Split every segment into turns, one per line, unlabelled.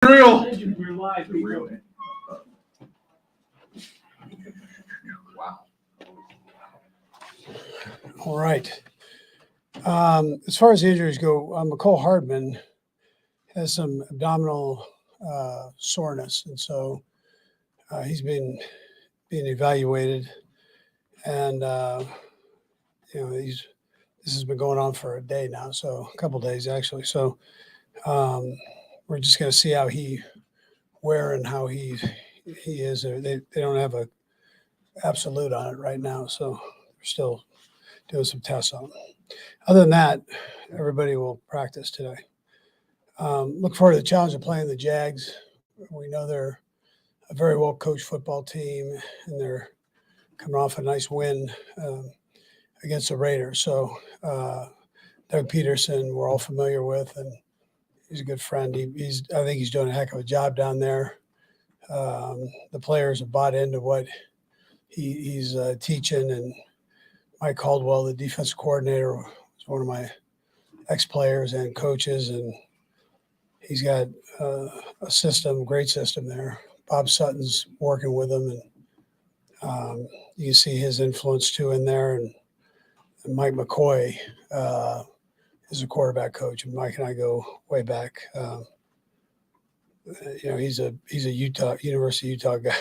Real.
Wow.
All right. As far as the injuries go, McCole Hardman has some abdominal soreness, and so he's being evaluated. And this has been going on for a day now, so a couple days actually. So we're just going to see how how he is. They don't have a absolute on it right now, so we're still doing some tests on him. Other than that, everybody will practice today. Look forward to the challenge of playing the Jags. We know they're a very well-coached football team, and they're coming off a nice win against the Raiders. So Doug Peterson, we're all familiar with, and he's a good friend. I think he's doing a heck of a job down there. The players have bought into what he's teaching, and Mike Caldwell, the defensive coordinator, was one of my ex-players and coaches, and he's got a great system there. Bob Sutton's working with him, and you can see his influence too in there. And Mike McCoy is a quarterback coach, and Mike and I go way back. He's a University of Utah guy,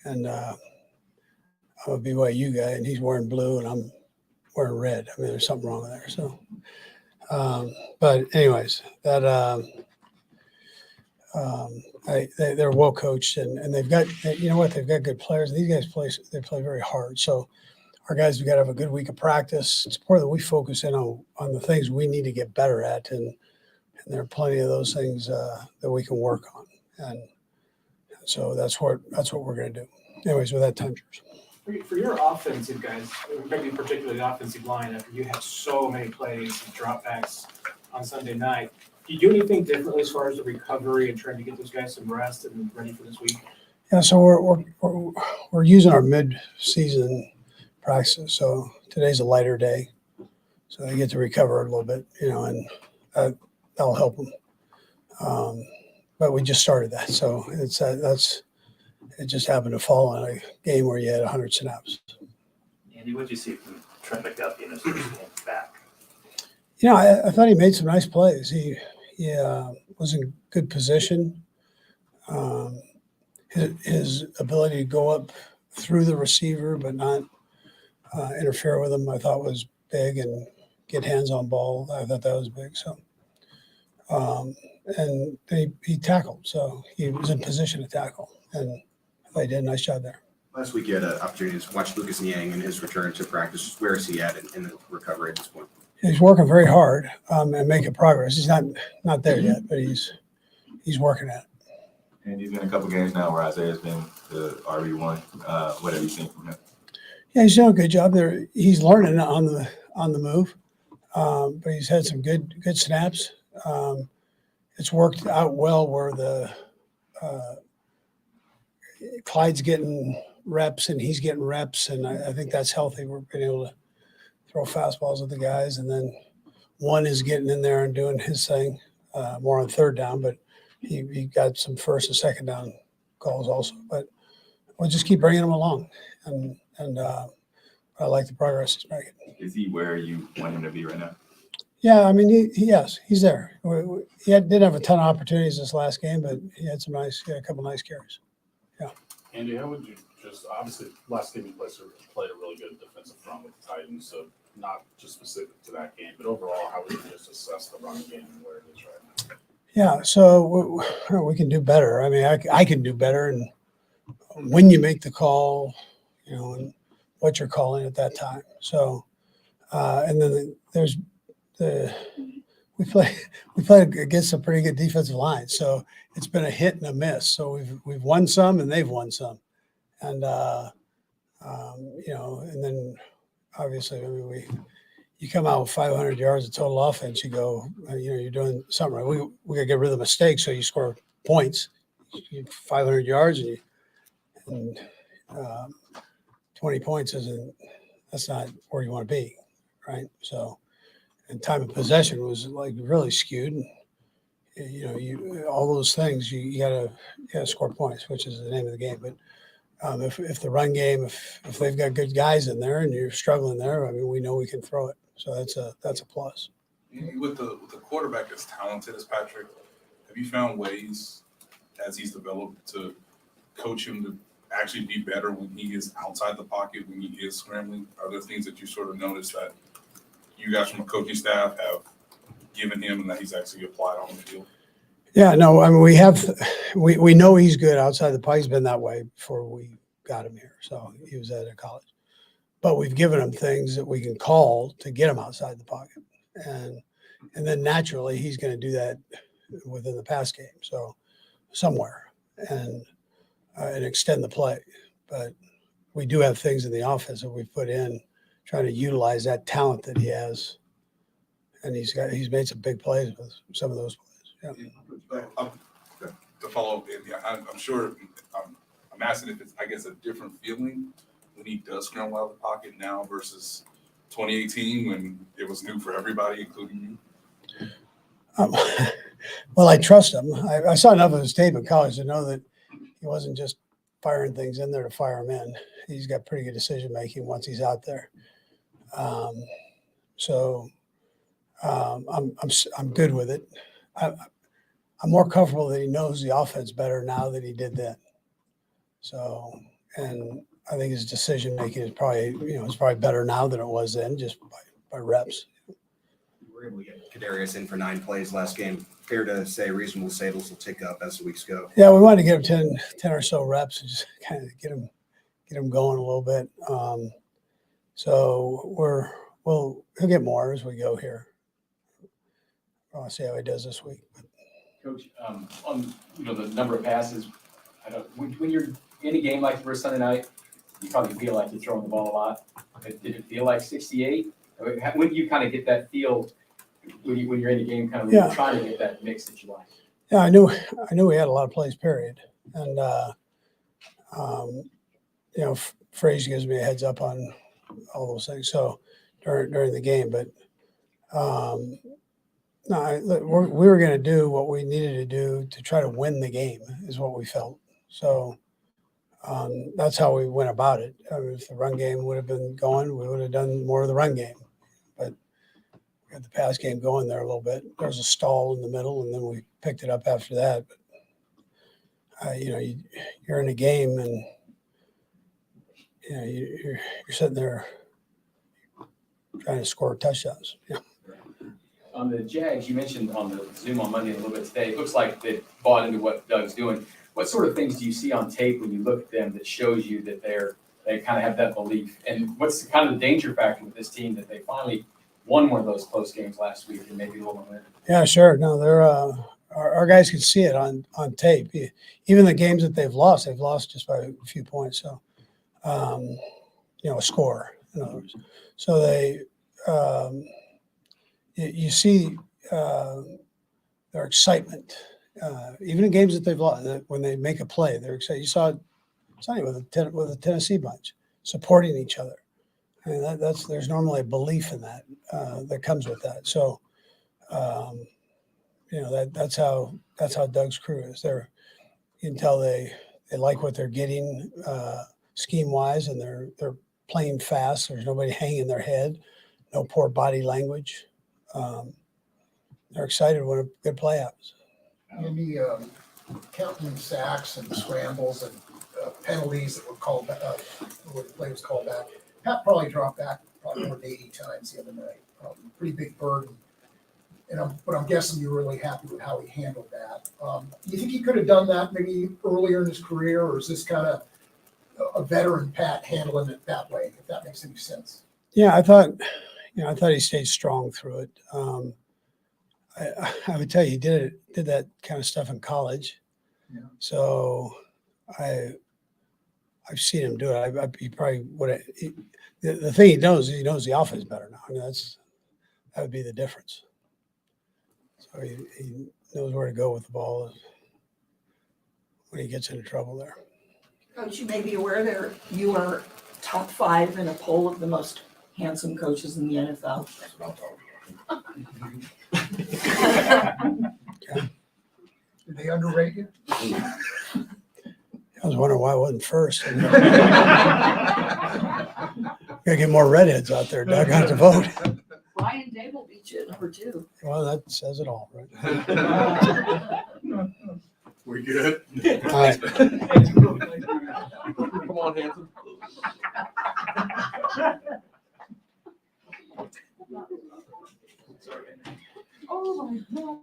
and I'm a BYU guy, and he's wearing blue, and I'm wearing red. I mean, there's something wrong there. So, but anyways, that they're well coached, and they've got they've got good players. These guys play very hard. So our guys have got to have a good week of practice. It's important that we focus in on the things we need to get better at, and there are plenty of those things that we can work on, and so that's what we're going to do. Anyways, with that, time's yours.
For your offensive guys, maybe particularly the offensive line, after you had so many plays and dropbacks on Sunday night, do you do anything differently as far as the recovery and trying to get those guys some rest and ready for this week?
Yeah, so we're using our mid-season practices. So today's a lighter day, so they get to recover a little bit, and that'll help them. But we just started that, so it just happened to fall on a game where you had 100 snaps.
Andy, what did you see from Trent McDuffie in his first game back?
I thought he made some nice plays. He was in good position. His ability to go up through the receiver but not interfere with him, I thought was big, and get hands on ball. I thought that was big. So, and he tackled, so he was in position to tackle, and I did a nice job there.
Last week you had an opportunity to watch Lucas Niang in his return to practice. Where is he at in the recovery at this point?
He's working very hard and making progress. He's not there yet, but he's working at it.
And he's been a couple games now where Isaiah's been the RB1. What have you seen from him?
Yeah, he's doing a good job there. He's learning on the move, but he's had some good snaps. It's worked out well where the Clyde's getting reps and he's getting reps, and I think that's healthy. We're being able to throw fastballs at the guys, and then one is getting in there and doing his thing more on third down, but he got some first and second down calls also. But we'll just keep bringing him along, and I like the progress he's making.
Is he where you want him to be right now?
Yeah, I mean, he's there. He didn't have a ton of opportunities this last game, but he had a couple nice carries. Yeah.
Andy, how would you obviously last game you played a really good defensive front with the Titans, so not just specific to that game, but overall, how would you just assess the running game and where it is right now?
Yeah, so we can do better. I mean, I can do better, and when you make the call, and what you're calling at that time. So, and then we played against a pretty good defensive line, so it's been a hit and a miss. So we've won some and they've won some, and and then obviously, I mean, you come out with 500 yards of total offense, you go, you're doing something right. We got to get rid of the mistakes, so you score points. You 500 yards and 20 points that's not where you want to be, right? So, and time of possession was like really skewed. And, all those things, you gotta score points, which is the name of the game. But if the run game, if they've got good guys in there and you're struggling there, I mean, we know we can throw it. So that's a plus.
With the quarterback as talented as Patrick, have you found ways as he's developed to coach him to actually be better when he is outside the pocket, when he is scrambling? Are there things that you sort of notice that you guys from a coaching staff have given him and that he's actually applied on the field?
Yeah, no, I mean, we know he's good outside the pocket. He's been that way before we got him here. So he was at college. But we've given him things that we can call to get him outside the pocket. And then naturally he's going to do that within the pass game. So somewhere and extend the play. But we do have things in the offense that we've put in trying to utilize that talent that he has. And he's made some big plays with some of those plays. Yeah.
To follow up, Andy, I'm sure I'm asking if it's, I guess, a different feeling when he does scramble out of the pocket now versus 2018 when it was new for everybody, including you.
Well, I trust him. I saw enough of his tape in college to know that he wasn't just firing things in there to fire them in. He's got pretty good decision making once he's out there. I'm good with it. I'm more comfortable that he knows the offense better now than he did then. So, and I think his decision making is probably better now than it was then, just by reps.
We were able to get Kadarius in for 9 plays last game. Fair to say, reasonable to say those will tick up as the weeks go.
Yeah, we wanted to get him 10 or so reps and just kind of get him going a little bit. So he'll get more as we go here. I'll see how he does this week.
Coach, on the number of passes, when you're in a game like the first Sunday night, you probably feel like you're throwing the ball a lot. Did it feel like 68? When do you kind of get that feel when you're in the game, kind of when you're trying to get that mix that you like?
Yeah, I knew we had a lot of plays, period, and Frazier gives me a heads up on all those things. So during the game, but. No, we were going to do what we needed to do to try to win the game is what we felt. So that's how we went about it. I mean, if the run game would have been going, we would have done more of the run game. But we had the pass game going there a little bit. There was a stall in the middle, and then we picked it up after that. But, you're in a game, and you're sitting there trying to score touchdowns. Yeah.
On the Jags, you mentioned on the Zoom on Monday a little bit today, it looks like they bought into what Doug's doing. What sort of things do you see on tape when you look at them that shows you that they kind of have that belief? And what's kind of the danger factor with this team that they finally won one of those close games last week and maybe a little momentum?
Yeah, sure. No, they're our guys can see it on tape. Even the games that they've lost just by a few points. So, a score, in other words. So they. You see their excitement, even in games that they've lost. When they make a play, they're excited. You saw Sonny with a Tennessee bunch supporting each other. I mean, there's normally a belief in that that comes with that. So, that's how Doug's crew is. You can tell they like what they're getting scheme wise, and they're playing fast. There's nobody hanging their head, no poor body language. They're excited when a good play happens.
Andy, counting sacks and scrambles and penalties that were called back, where the play was called back. Pat probably dropped back probably more than 80 times the other night. Pretty big burden. But I'm guessing you're really happy with how he handled that. Do you think he could have done that maybe earlier in his career, or is this kind of a veteran Pat handling it that way, if that makes any sense?
Yeah, I thought he stayed strong through it. I would tell you, he did that kind of stuff in college.
Yeah.
So I've seen him do it. He probably would. The thing he knows the offense better now. I mean, that would be the difference. So he knows where to go with the ball when he gets into trouble there.
Coach, you may be aware that you are top 5 in a poll of the most handsome coaches in the NFL.
Did they underrate you?
I was wondering why I wasn't first. Gotta get more redheads out there, Doug. I have to vote.
Ryan Dable beat you at number 2.
Well, that says it all, right?
We good?
All right.
Come on, handsome.
Oh my God.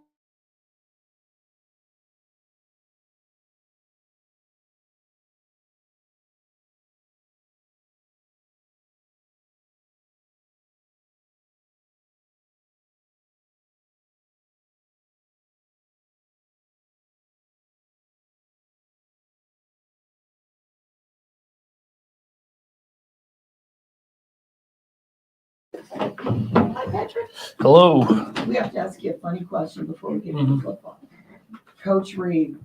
Hi, Patrick.
Hello.
We have to ask you a funny question before we get into football. Coach Reid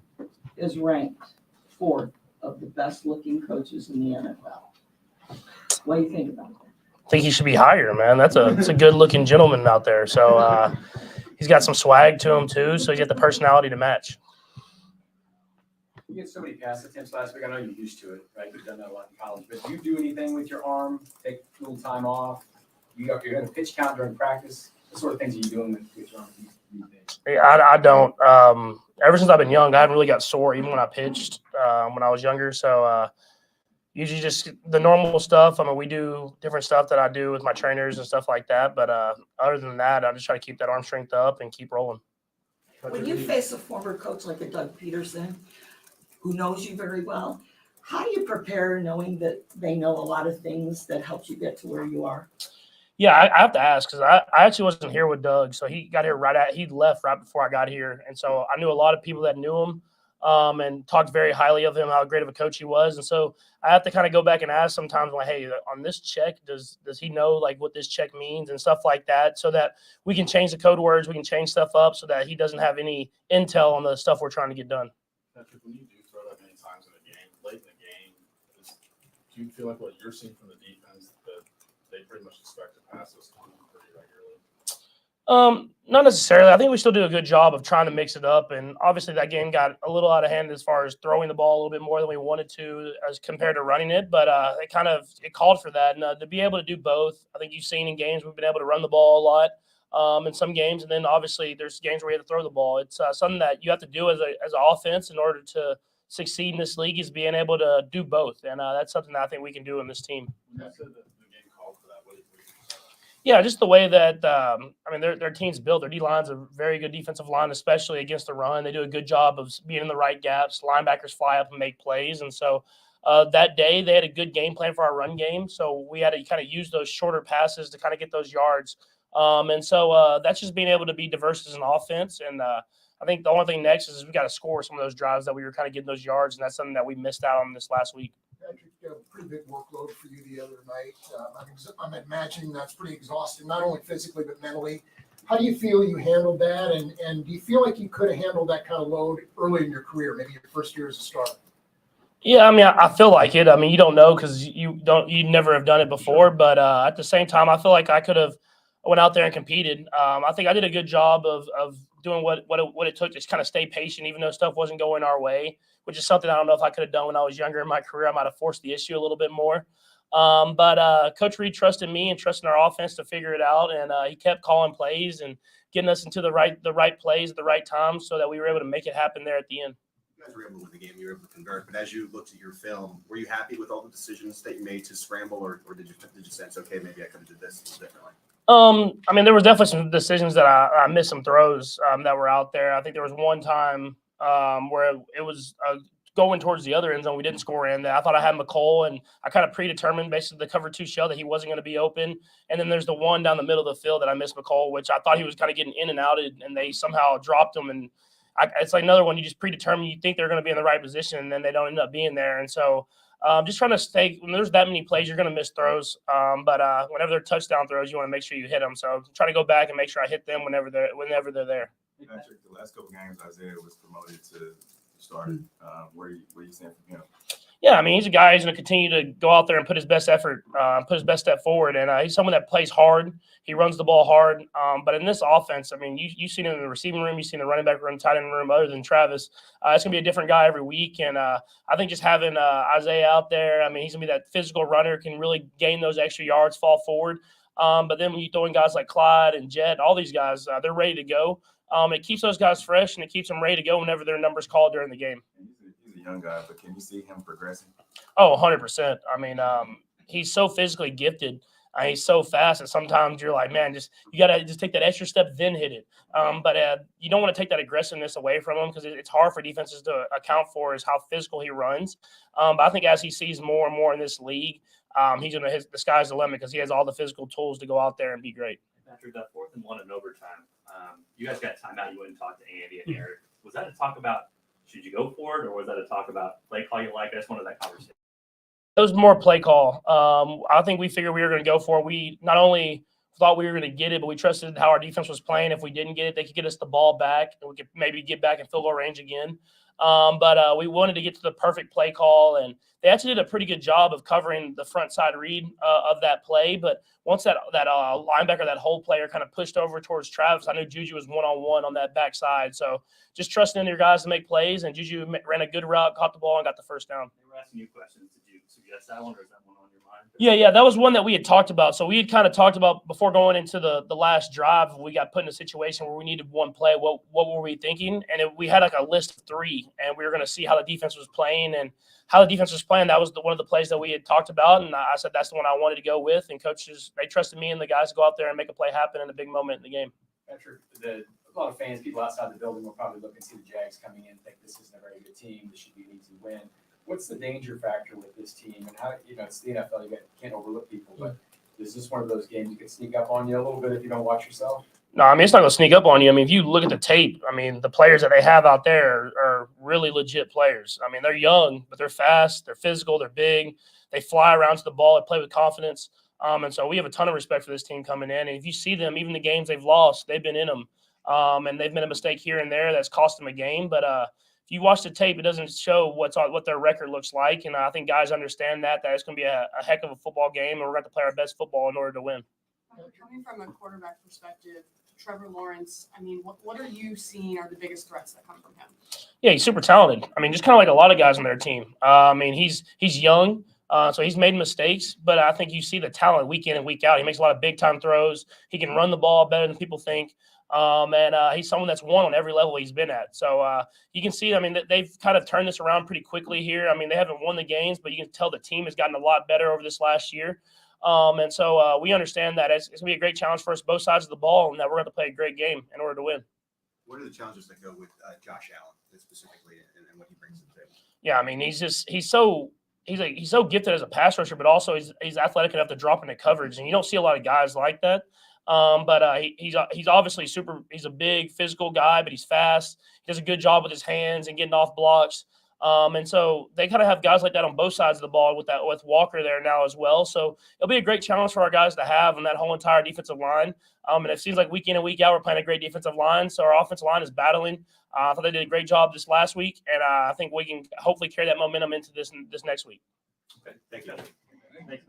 is ranked 4th of the best looking coaches in the NFL. What do you think about that?
I think he should be higher, man. That's a good looking gentleman out there. So he's got some swag to him too. So he's got the personality to match.
You get so many pass attempts last week. I know you're used to it, right? You've done that a lot in college. But do you do anything with your arm? Take a little time off? You're going to pitch count during practice? What sort of things are you doing with your arm these days?
I don't. Ever since I've been young, I haven't really got sore even when I pitched when I was younger. So usually just the normal stuff. I mean, we do different stuff that I do with my trainers and stuff like that. But other than that, I just try to keep that arm strength up and keep rolling.
When you face a former coach like a Doug Peterson, who knows you very well, how do you prepare knowing that they know a lot of things that helps you get to where you are?
Yeah, I have to ask because I actually wasn't here with Doug. So he got here he left right before I got here. And so I knew a lot of people that knew him and talked very highly of him, how great of a coach he was. And so I have to kind of go back and ask sometimes, like, hey, on this check, does he know like what this check means and stuff like that, so that we can change the code words, we can change stuff up so that he doesn't have any intel on the stuff we're trying to get done.
Patrick, when you do throw that many times in a game, late in the game, do you feel like what you're seeing from the defense that they pretty much expect to pass this pretty regularly?
Not necessarily. I think we still do a good job of trying to mix it up. And obviously that game got a little out of hand as far as throwing the ball a little bit more than we wanted to as compared to running it. But it called for that. And to be able to do both, I think you've seen in games we've been able to run the ball a lot in some games. And then obviously there's games where you have to throw the ball. It's something that you have to do as an offense in order to succeed in this league, is being able to do both. And that's something that I think we can do in this team.
When you said that the game called for that, what do you think?
Yeah, just the way that their team's built. Their D line's a very good defensive line, especially against the run. They do a good job of being in the right gaps. Linebackers fly up and make plays, and so that day they had a good game plan for our run game. So we had to kind of use those shorter passes to kind of get those yards. And so that's just being able to be diverse as an offense. And I think the only thing next is we got to score some of those drives that we were kind of getting those yards, and that's something that we missed out on this last week.
Patrick, a pretty big workload for you the other night. I'm imagining that's pretty exhausting, not only physically but mentally. How do you feel you handled that, and do you feel like you could have handled that kind of load early in your career, maybe your first year as a starter?
Yeah, I mean, I feel like it. I mean, you don't know because you never have done it before. But at the same time, I feel like I could have went out there and competed. I think I did a good job of doing what it took to just kind of stay patient, even though stuff wasn't going our way, which is something I don't know if I could have done when I was younger in my career. I might have forced the issue a little bit more. But Coach Reid trusted me and trusting our offense to figure it out, and he kept calling plays and getting us into the right plays at the right time so that we were able to make it happen there at the end.
You guys were able to win the game. You were able to convert. But as you looked at your film, were you happy with all the decisions that you made to scramble, or did you sense, okay, maybe I could have did this a little differently?
I mean, there was definitely some decisions that I missed some throws that were out there. I think there was one time where it was going towards the other end zone. We didn't score in that. I thought I had McCole, and I kind of predetermined basically the cover 2 shell that he wasn't going to be open. And then there's the one down the middle of the field that I missed McCole, which I thought he was kind of getting in and out, and they somehow dropped him. And it's like another one you just predetermine. You think they're going to be in the right position, and then they don't end up being there. And so just trying to stay – when there's that many plays, you're going to miss throws. But whenever they're touchdown throws, you want to make sure you hit them. So try to go back and make sure I hit them whenever they're there.
Patrick, the last couple games, Isaiah was promoted to starter. Where you stand from him?
Yeah, I mean, he's a guy who's going to continue to go out there and put his best effort, put his best step forward. And he's someone that plays hard. He runs the ball hard. But in this offense, I mean, you've seen him in the receiving room. You've seen the running back room, tight end room, other than Travis. It's going to be a different guy every week. And I think just having Isaiah out there, I mean, he's going to be that physical runner, can really gain those extra yards, fall forward. But then when you throw in guys like Clyde and Jet, all these guys, they're ready to go. It keeps those guys fresh, and it keeps them ready to go whenever their number's called during the game.
He's a young guy, but can you see him progressing?
Oh, 100%. I mean, he's so physically gifted. He's so fast that sometimes you're like, man, you got to just take that extra step, then hit it. But you don't want to take that aggressiveness away from him, because it's hard for defenses to account for is how physical he runs. But I think as he sees more and more in this league, he's going to the sky's the limit, because he has all the physical tools to go out there and be great.
Patrick, that 4th and 1 in overtime, you guys got timeout. You went and talked to Andy and Eric. Was that a talk about should you go for it, or was that a talk about play call you like? I just wanted that conversation.
It was more play call. I think we figured we were going to go for it. We not only thought we were going to get it, but we trusted how our defense was playing. If we didn't get it, they could get us the ball back, and we could maybe get back in field goal range again. But we wanted to get to the perfect play call, and they actually did a pretty good job of covering the front side read of that play. But once that linebacker, that whole player, kind of pushed over towards Travis, I knew Juju was one-on-one on that backside. So just trusting in your guys to make plays, and Juju ran a good route, caught the ball, and got the first down.
They were asking you questions. Did you suggest that one, or is that one on your mind?
Yeah, that was one that we had talked about. So we had kind of talked about before going into the last drive. We got put in a situation where we needed one play. What were we thinking? And we had like a list of 3, and we were going to see how the defense was playing. And how the defense was playing, that was one of the plays that we had talked about. And I said that's the one I wanted to go with. And coaches, they trusted me and the guys to go out there and make a play happen in a big moment in the game.
Patrick, a lot of fans, people outside the building will probably look and see the Jags coming in and think this isn't a very good team. This should be an easy win. What's the danger factor with this team? And how, it's the NFL, you can't overlook people, but is this one of those games that could sneak up on you a little bit if you don't watch yourself?
No, I mean, it's not going to sneak up on you. I mean, if you look at the tape, I mean, the players that they have out there are really legit players. I mean, they're young, but they're fast, they're physical, they're big, they fly around to the ball, they play with confidence. And so we have a ton of respect for this team coming in. And if you see them, even the games they've lost, they've been in them. And they've made a mistake here and there that's cost them a game. But if you watch the tape, it doesn't show what their record looks like. And I think guys understand that it's going to be a heck of a football game, and we're going to play our best football in order to win.
Coming from a quarterback perspective, Trevor Lawrence, I mean, what are you seeing are the biggest threats that come from him?
Yeah, he's super talented. I mean, just kind of like a lot of guys on their team. I mean, he's young, so he's made mistakes, but I think you see the talent week in and week out. He makes a lot of big-time throws. He can run the ball better than people think. And he's someone that's won on every level he's been at. So you can see, I mean, they've kind of turned this around pretty quickly here. I mean, they haven't won the games, but you can tell the team has gotten a lot better over this last year. And so we understand that it's going to be a great challenge for us, both sides of the ball, and that we're going to play a great game in order to win.
What are the challenges that go with Josh Allen specifically, and what he brings to the table?
Yeah, I mean, he's so gifted as a pass rusher, but also he's athletic enough to drop into coverage, and you don't see a lot of guys like that. But he's obviously he's a big physical guy, but he's fast. He does a good job with his hands and getting off blocks. And so they kind of have guys like that on both sides of the ball with Walker there now as well. So it'll be a great challenge for our guys to have on that whole entire defensive line. And it seems like week in and week out, we're playing a great defensive line. So our offensive line is battling. I thought they did a great job this last week, and I think we can hopefully carry that momentum into this next week.
Okay, thank you.
Thanks.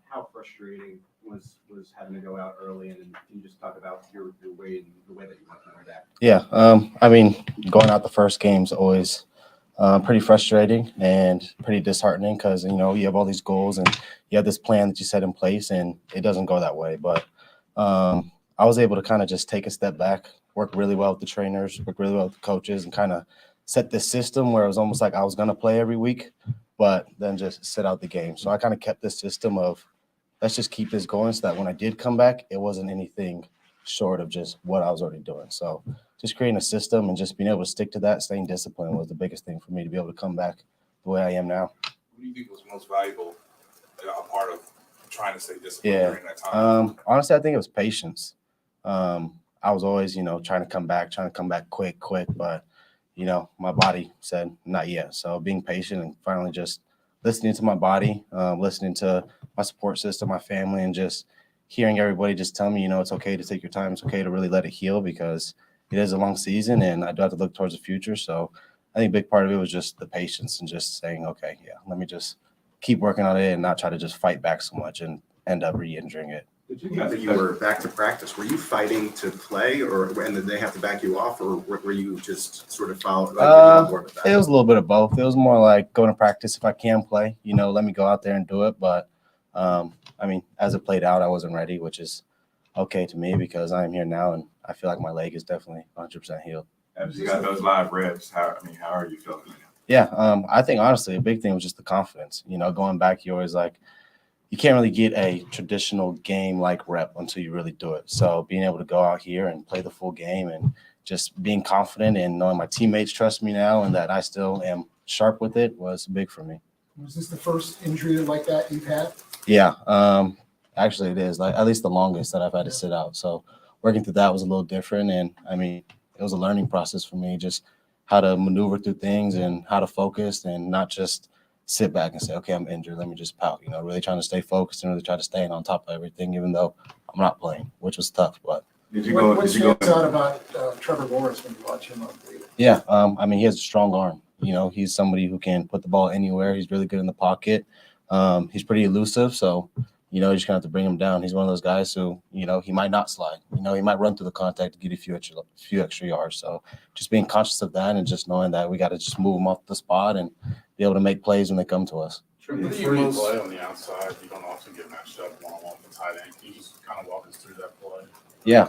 How frustrating was having to go out early, and can you just talk about your way and the way that you went through that?
Yeah, I mean, going out the first game's always pretty frustrating and pretty disheartening because, you have all these goals and you have this plan that you set in place and it doesn't go that way. But I was able to kind of just take a step back, work really well with the trainers, work really well with the coaches, and kind of set this system where it was almost like I was going to play every week, but then just sit out the game. So I kind of kept this system of let's just keep this going so that when I did come back, it wasn't anything short of just what I was already doing. So just creating a system and just being able to stick to that, staying disciplined was the biggest thing for me to be able to come back the way I am now.
What do you think was most valuable part of trying to stay disciplined during that time?
Honestly, I think it was patience. I was always, trying to come back quick, but, my body said not yet. So being patient and finally just listening to my body, listening to my support system, my family, and just hearing everybody just tell me, it's okay to take your time. It's okay to really let it heal because it is a long season and I do have to look towards the future. So I think a big part of it was just the patience and just saying, okay, yeah, let me just keep working on it and not try to just fight back so much and end up re-injuring it.
Now that you were back to practice, were you fighting to play, and did they have to back you off, or were you just sort of following?
It was a little bit of both. It was more like going to practice if I can play, let me go out there and do it. But as it played out, I wasn't ready, which is okay to me because I am here now, and I feel like my leg is definitely 100% healed.
As you got those live reps, how are you feeling?
Yeah, I think honestly a big thing was just the confidence. Going back, you always you can't really get a traditional game like rep until you really do it. So being able to go out here and play the full game and just being confident and knowing my teammates trust me now and that I still am sharp with it was big for me.
Was this the first injury like that you've had?
Yeah, actually it is at least the longest that I've had to sit out. So working through that was a little different. And it was a learning process for me, just how to maneuver through things and how to focus and not just sit back and say, okay, I'm injured, let me just pout, really trying to stay focused and really try to stay on top of everything, even though I'm not playing, which was tough. But
what stands out about Trevor Lawrence when you watch him on video?
Yeah, he has a strong arm. He's somebody who can put the ball anywhere. He's really good in the pocket. He's pretty elusive, so you just gonna have to bring him down. He's one of those guys who, he might not slide. He might run through the contact to get a few extra yards. So just being conscious of that and just knowing that we got to just move him off the spot and be able to make plays when they come to us.
Before you play on the outside, you don't often get matched up one-on-one with the tight end. Can you just kind of walk us through that play?
Yeah,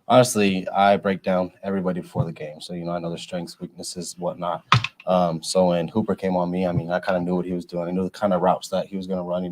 honestly, I break down everybody before the game. So, I know their strengths, weaknesses, whatnot. So when Hooper came on me, I kind of knew what he was doing. I knew the kind of routes that he was going to run.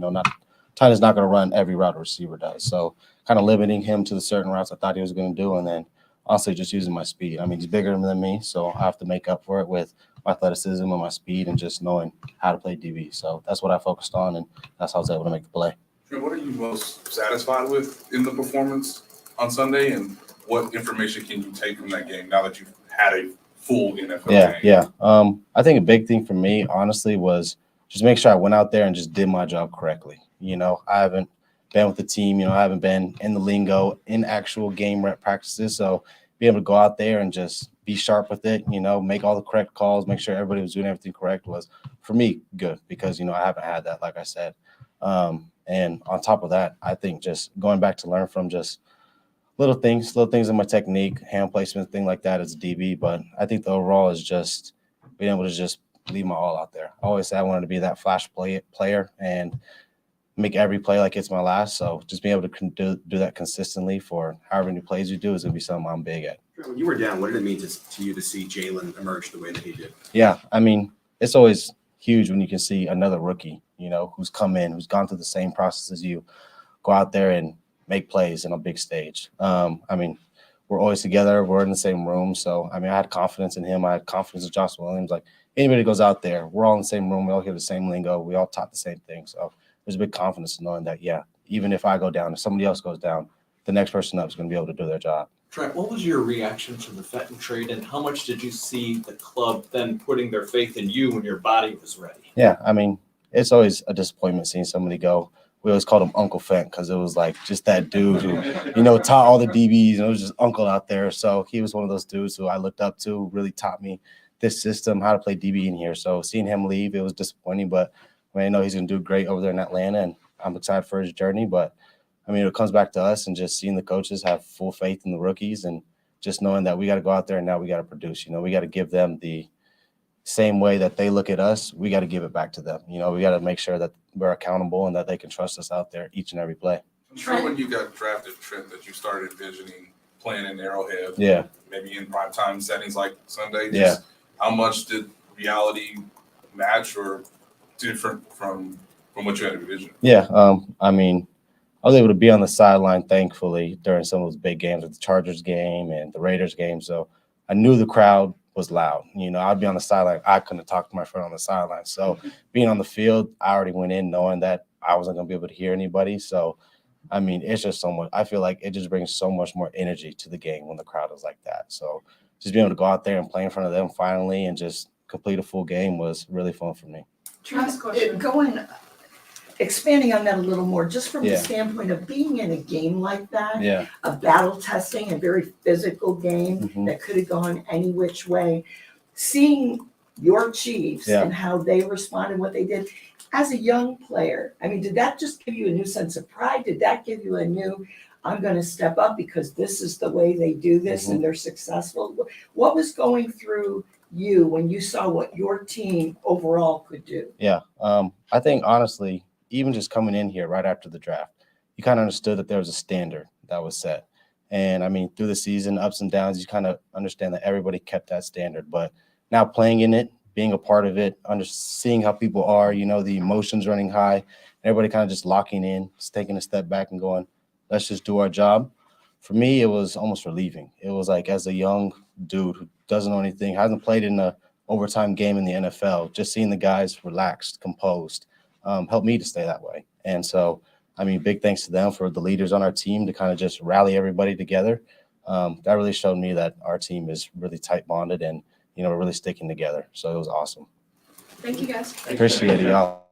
Tight end's not going to run every route a receiver does. So kind of limiting him to the certain routes I thought he was going to do. And then honestly, just using my speed. He's bigger than me, so I have to make up for it with my athleticism and my speed and just knowing how to play DB. So that's what I focused on, and that's how I was able to make the play.
What are you most satisfied with in the performance on Sunday, and what information can you take from that game now that you've had a full NFL game?
Yeah. I think a big thing for me, honestly, was just make sure I went out there and just did my job correctly. I haven't been with the team, I haven't been in the lingo in actual game rep practices. So be able to go out there and just be sharp with it, make all the correct calls, make sure everybody was doing everything correct was for me good because, I haven't had that, like I said. And on top of that, I think just going back to learn from just little things in my technique, hand placement, thing like that as a DB. But I think the overall is just being able to just leave my all out there. I always say I wanted to be that flash player and make every play like it's my last. So just being able to do that consistently for however many plays you do is going to be something I'm big at.
When you were down, what did it mean to you to see Jalen emerge the way that he did?
Yeah, it's always huge when you can see another rookie, who's come in, who's gone through the same process as you, go out there and make plays in a big stage. We're always together. We're in the same room. So, I had confidence in him. I had confidence in Josh Williams. Like anybody goes out there, we're all in the same room. We all hear the same lingo. We all taught the same thing. So there's a big confidence in knowing that, yeah, even if I go down, if somebody else goes down, the next person up is going to be able to do their job.
Trent, what was your reaction to the Fenton trade, and how much did you see the club then putting their faith in you when your body was ready?
Yeah, it's always a disappointment seeing somebody go. We always called him Uncle Fent because it was like just that dude who, taught all the DBs, and it was just uncle out there. So he was one of those dudes who I looked up to, who really taught me this system, how to play DB in here. So seeing him leave, it was disappointing, but I know he's going to do great over there in Atlanta, and I'm excited for his journey. But, it comes back to us and just seeing the coaches have full faith in the rookies and just knowing that we got to go out there and now we got to produce. We got to give them the same way that they look at us. We got to give it back to them. We got to make sure that we're accountable and that they can trust us out there each and every play.
I'm sure when you got drafted, Trent, that you started envisioning playing in Arrowhead.
Yeah.
Maybe in primetime settings like Sunday.
Yeah.
How much did reality match or different from what you had envisioned?
Yeah. I was able to be on the sideline, thankfully, during some of those big games, like the Chargers game and the Raiders game. So I knew the crowd was loud. You know, I'd be on the sideline. I couldn't talk to my friend on the sideline. So being on the field, I already went in knowing that I wasn't going to be able to hear anybody. So, I mean, it's just so much. I feel like it just brings so much more energy to the game when the crowd is like that. So just being able to go out there and play in front of them finally and just complete a full game was really fun for me.
Last question.
Expanding on that a little more, just from the
Yeah.
standpoint of being in a game like that,
Yeah.
a battle testing, a very physical game
Mhm.
that could have gone any which way, seeing your Chiefs
Yeah.
and how they responded, what they did as a young player. I mean, did that just give you a new sense of pride? Did that give you a new, I'm going to step up because this is the way they do this and they're successful? What was going through you when you saw what your team overall could do?
Yeah. I think honestly, even just coming in here right after the draft, you kind of understood that there was a standard that was set. And I mean, through the season, ups and downs, you kind of understand that everybody kept that standard. But now playing in it, being a part of it, seeing how people are, you know, the emotions running high, everybody kind of just locking in, just taking a step back and going, let's just do our job. For me, it was almost relieving. It was like, as a young dude who doesn't know anything, hasn't played in a overtime game in the NFL, just seeing the guys relaxed, composed, helped me to stay that way. And so, I mean, big thanks to them for the leaders on our team to kind of just rally everybody together. That really showed me that our team is really tight bonded and, you know, we're really sticking together. So it was awesome.
Thank you, guys.
Appreciate it, y'all.